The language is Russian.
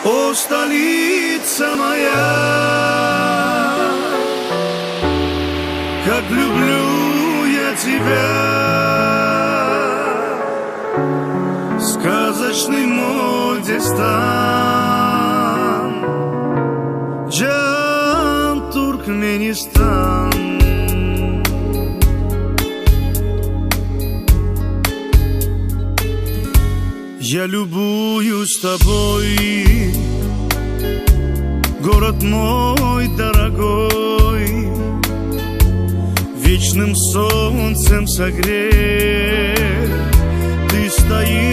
О, столица моя, как люблю я тебя, сказочный мой Дагестан, Джан, Туркменистан. Я любуюсь тобой, город мой дорогой, вечным солнцем согрет. Ты стоишь